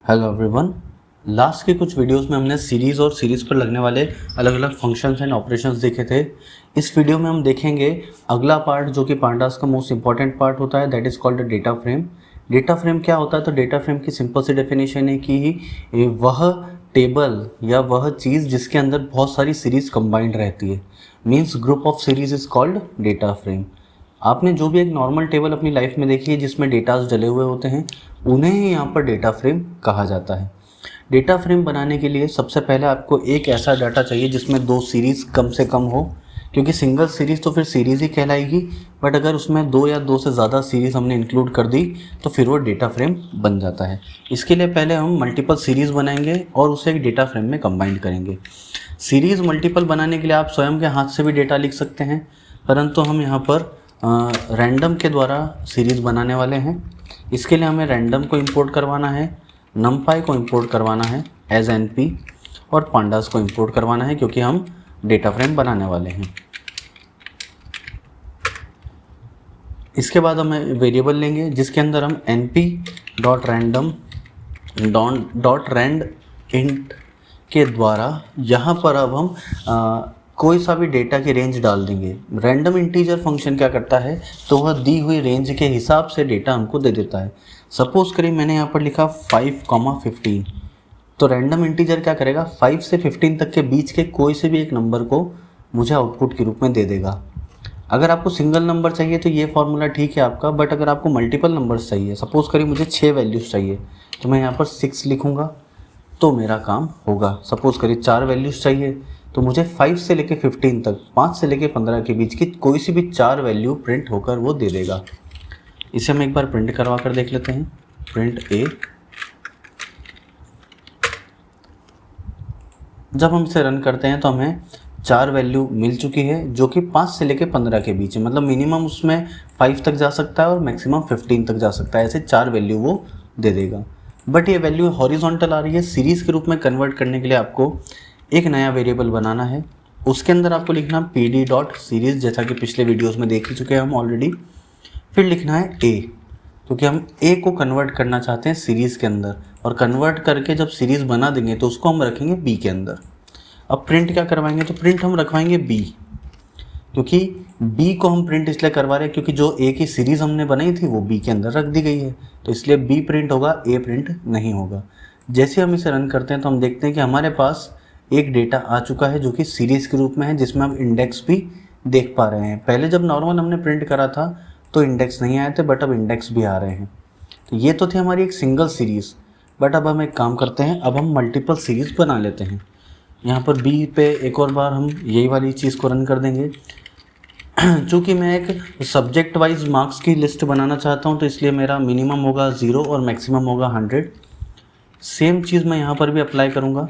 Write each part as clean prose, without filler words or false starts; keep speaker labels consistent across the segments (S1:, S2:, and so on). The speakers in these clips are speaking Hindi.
S1: Hello everyone. लास्ट के कुछ वीडियोस में हमने सीरीज़ और सीरीज़ पर लगने वाले अलग अलग फंक्शंस एंड ऑपरेशंस देखे थे। इस वीडियो में हम देखेंगे अगला पार्ट जो कि पांडास का मोस्ट इंपॉर्टेंट पार्ट होता है, that is called data frame. Data frame क्या होता है? तो डेटा फ्रेम की सिंपल सी डेफिनेशन है कि वह टेबल या वह चीज़ जिसके अंदर बहुत सारी सीरीज़ कंबाइंड रहती है, means group of series is called data frame. आपने जो भी एक नॉर्मल टेबल अपनी लाइफ में देखी है जिसमें डेटास डले हुए होते हैं, उन्हें ही यहाँ पर डेटा फ्रेम कहा जाता है। डेटा फ्रेम बनाने के लिए सबसे पहले आपको एक ऐसा डाटा चाहिए जिसमें दो सीरीज़ कम से कम हो, क्योंकि सिंगल सीरीज़ तो फिर सीरीज़ ही कहलाएगी, बट अगर उसमें दो या दो से ज़्यादा सीरीज़ हमने इंक्लूड कर दी तो फिर वो डेटा फ्रेम बन जाता है। इसके लिए पहले हम मल्टीपल सीरीज़ बनाएंगे और उसे एक डेटा फ्रेम में कंबाइंड करेंगे। सीरीज़ मल्टीपल बनाने के लिए आप स्वयं के हाथ से भी डेटा लिख सकते हैं, परंतु हम यहाँ पर रैंडम के द्वारा सीरीज़ बनाने वाले हैं। इसके लिए हमें रैंडम को इंपोर्ट करवाना है, नमपाई को इंपोर्ट करवाना है एज एनपी, और पांडास को इंपोर्ट करवाना है क्योंकि हम डेटा फ्रेम बनाने वाले हैं। इसके बाद हम वेरिएबल लेंगे जिसके अंदर हम np dot random dot randint के द्वारा यहाँ पर अब हम कोई सा भी डेटा की रेंज डाल देंगे। रैंडम इंटीजर फंक्शन क्या करता है, तो वह दी हुई रेंज के हिसाब से डेटा हमको दे देता है। सपोज़ करिए मैंने यहाँ पर लिखा 5,15, तो रैंडम इंटीजर क्या करेगा, 5 से 15 तक के बीच के कोई से भी एक नंबर को मुझे आउटपुट के रूप में दे देगा। अगर आपको सिंगल नंबर चाहिए तो ये फार्मूला ठीक है आपका, बट अगर आपको मल्टीपल नंबर्स चाहिए, सपोज़ करिए मुझे 6 वैल्यूज़ चाहिए, तो मैं यहाँ पर 6 लिखूँगा तो मेरा काम होगा। सपोज़ करिए 4 वैल्यूज़ चाहिए तो मुझे 5 से लेके 15 तक, 5 से लेके 15 के बीच की कोई सी भी 4 वैल्यू प्रिंट होकर वो दे देगा। इसे हम एक बार प्रिंट करवा कर देख लेते हैं। प्रिंट ए। जब हम इसे रन करते हैं तो हमें 4 वैल्यू मिल चुकी है जो कि 5 से लेके 15 के बीच है, मतलब मिनिमम उसमें 5 तक जा सकता है और मैक्सिमम 15 तक जा सकता है। ऐसे 4 वैल्यू वो दे देगा। बट ये वैल्यू हॉरिजॉन्टल आ रही है। सीरीज़ के रूप में कन्वर्ट करने के लिए आपको एक नया वेरिएबल बनाना है। उसके अंदर आपको लिखना pd डॉट सीरीज़, जैसा कि पिछले वीडियोस में देख ही चुके हैं हम ऑलरेडी। फिर लिखना है a, क्योंकि हम a को कन्वर्ट करना चाहते हैं सीरीज़ के अंदर, और कन्वर्ट करके जब सीरीज़ बना देंगे तो उसको हम रखेंगे b के अंदर। अब प्रिंट क्या करवाएंगे, तो प्रिंट हम रखवाएंगे b, क्योंकि b को हम प्रिंट इसलिए करवा रहे हैं क्योंकि जो a की सीरीज़ हमने बनाई थी वो b के अंदर रख दी गई है, तो इसलिए b प्रिंट होगा, a प्रिंट नहीं होगा। जैसे हम इसे रन करते हैं तो हम देखते हैं कि हमारे पास एक डेटा आ चुका है जो कि सीरीज़ के रूप में है, जिसमें हम इंडेक्स भी देख पा रहे हैं। पहले जब नॉर्मल हमने प्रिंट करा था तो इंडेक्स नहीं आए थे, बट अब इंडेक्स भी आ रहे हैं। तो ये तो थी हमारी एक सिंगल सीरीज़, बट अब हम एक काम करते हैं, अब हम मल्टीपल सीरीज़ बना लेते हैं। यहाँ पर बी पे एक और बार हम यही वाली चीज़ को रन कर देंगे। चूँकि मैं एक सब्जेक्ट वाइज मार्क्स की लिस्ट बनाना चाहता हूँ तो इसलिए मेरा मिनिमम होगा 0 और मैक्सिमम होगा 100। सेम चीज़ मैं यहाँ पर भी अप्लाई करूँगा।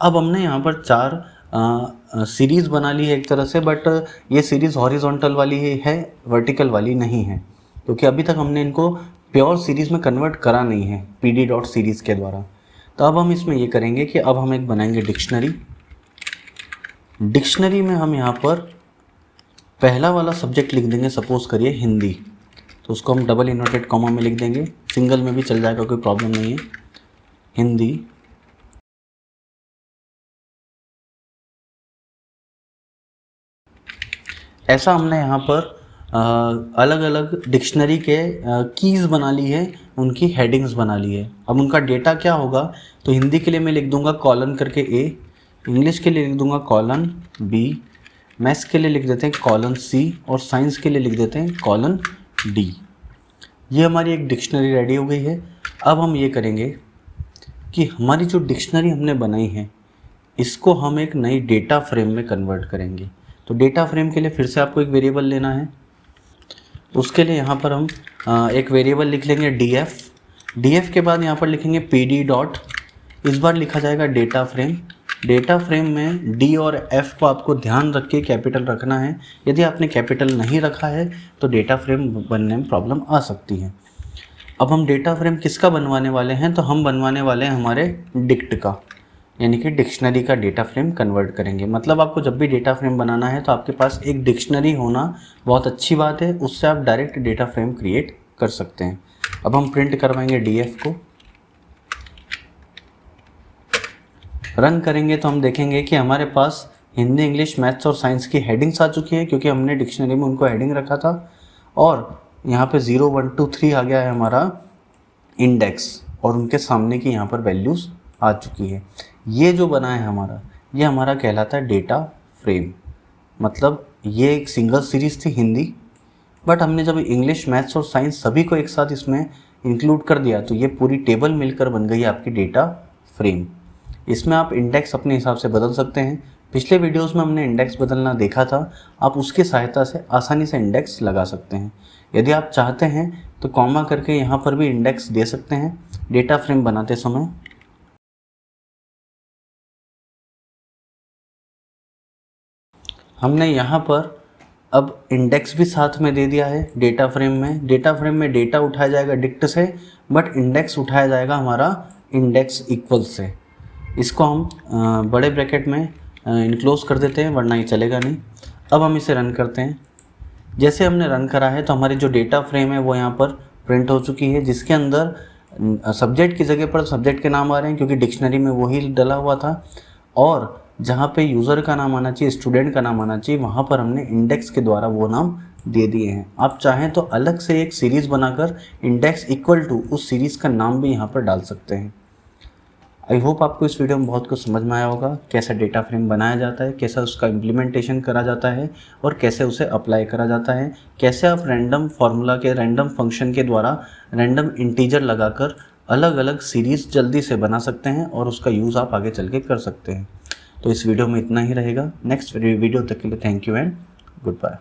S1: अब हमने यहाँ पर 4 सीरीज़ बना ली है एक तरह से, बट ये सीरीज़ हॉरिजॉन्टल वाली है, वर्टिकल वाली नहीं है, क्योंकि अभी तक हमने इनको प्योर सीरीज़ में कन्वर्ट करा नहीं है pd डॉट सीरीज़ के द्वारा। तो अब हम इसमें ये करेंगे कि अब हम एक बनाएंगे डिक्शनरी। डिक्शनरी में हम यहाँ पर पहला वाला सब्जेक्ट लिख देंगे, सपोज़ करिए हिंदी, तो उसको हम डबल इन्वर्टेड कॉमा में लिख देंगे, सिंगल में भी चल जाएगा, कोई प्रॉब्लम नहीं है। हिंदी। ऐसा हमने यहाँ पर अलग अलग डिक्शनरी के कीज़ बना ली है, उनकी हेडिंग्स बना ली है। अब उनका डेटा क्या होगा, तो हिंदी के लिए मैं लिख दूंगा कॉलन करके A, इंग्लिश के लिए लिख दूंगा कॉलन B, मैथ्स के लिए लिख देते हैं कॉलन C, और साइंस के लिए लिख देते हैं कॉलन D। ये हमारी एक डिक्शनरी रेडी हो गई है। अब हम ये करेंगे कि हमारी जो डिक्शनरी हमने बनाई है इसको हम एक नई डेटा फ्रेम में कन्वर्ट करेंगे। तो डेटा फ्रेम के लिए फिर से आपको एक वेरिएबल लेना है। उसके लिए यहाँ पर हम एक वेरिएबल लिख लेंगे df के बाद यहाँ पर लिखेंगे pd डॉट, इस बार लिखा जाएगा डेटा फ्रेम। डेटा फ्रेम में d और f को आपको ध्यान रख के कैपिटल रखना है। यदि आपने कैपिटल नहीं रखा है तो डेटा फ्रेम बनने में प्रॉब्लम आ सकती है। अब हम डेटा फ्रेम किसका बनवाने वाले हैं, तो हम बनवाने वाले हैं हमारे डिक्ट का, यानी कि डिक्शनरी का डेटा फ्रेम कन्वर्ट करेंगे। मतलब आपको जब भी डेटा फ्रेम बनाना है तो आपके पास एक डिक्शनरी होना बहुत अच्छी बात है, उससे आप डायरेक्ट डेटा फ्रेम क्रिएट कर सकते हैं। अब हम प्रिंट करवाएंगे डीएफ को, रन करेंगे तो हम देखेंगे कि हमारे पास हिंदी, इंग्लिश, मैथ्स और साइंस की हेडिंग्स आ चुकी है, क्योंकि हमने डिक्शनरी में उनको हेडिंग रखा था। और यहाँ पे 0, 1, 2, 3 आ गया है हमारा इंडेक्स, और उनके सामने की यहाँ पर वैल्यूज़ आ चुकी है। ये जो बना है हमारा, ये हमारा कहलाता है डेटा फ्रेम। मतलब ये एक सिंगल सीरीज़ थी हिंदी, बट हमने जब इंग्लिश, मैथ्स और साइंस सभी को एक साथ इसमें इंक्लूड कर दिया तो ये पूरी टेबल मिलकर बन गई आपकी डेटा फ्रेम। इसमें आप इंडेक्स अपने हिसाब से बदल सकते हैं। पिछले वीडियोस में हमने इंडेक्स बदलना देखा था, आप उसकी सहायता से आसानी से इंडेक्स लगा सकते हैं। यदि आप चाहते हैं तो कॉमा करके यहाँ पर भी इंडेक्स दे सकते हैं डेटा फ्रेम बनाते समय। हमने यहाँ पर अब इंडेक्स भी साथ में दे दिया है डेटा फ्रेम में। डेटा फ्रेम में डेटा उठाया जाएगा डिक्ट से, बट इंडेक्स उठाया जाएगा हमारा इंडेक्स इक्वल से। इसको हम बड़े ब्रैकेट में इनक्लोज कर देते हैं, वरना ये चलेगा नहीं। अब हम इसे रन करते हैं। जैसे हमने रन करा है तो हमारी जो डेटा फ्रेम है वो यहाँ पर प्रिंट हो चुकी है, जिसके अंदर सब्जेक्ट की जगह पर सब्जेक्ट के नाम आ रहे हैं, क्योंकि डिक्शनरी में वही डला हुआ था। और जहाँ पे यूज़र का नाम आना चाहिए, स्टूडेंट का नाम आना चाहिए, वहाँ पर हमने इंडेक्स के द्वारा वो नाम दे दिए हैं। आप चाहें तो अलग से एक सीरीज़ बनाकर इंडेक्स इक्वल टू उस सीरीज़ का नाम भी यहाँ पर डाल सकते हैं। आई होप आपको इस वीडियो में बहुत कुछ समझ में आया होगा, कैसा डेटा फ्रेम बनाया जाता है, कैसा उसका इम्प्लीमेंटेशन करा जाता है और कैसे उसे अप्लाई करा जाता है, कैसे आप रैंडम फार्मूला के, रैंडम फंक्शन के द्वारा रैंडम इंटीजर लगाकर अलग अलग सीरीज़ जल्दी से बना सकते हैं और उसका यूज़ आप आगे चल के कर सकते हैं। तो इस वीडियो में इतना ही रहेगा। नेक्स्ट वीडियो तक के लिए thank you and good bye.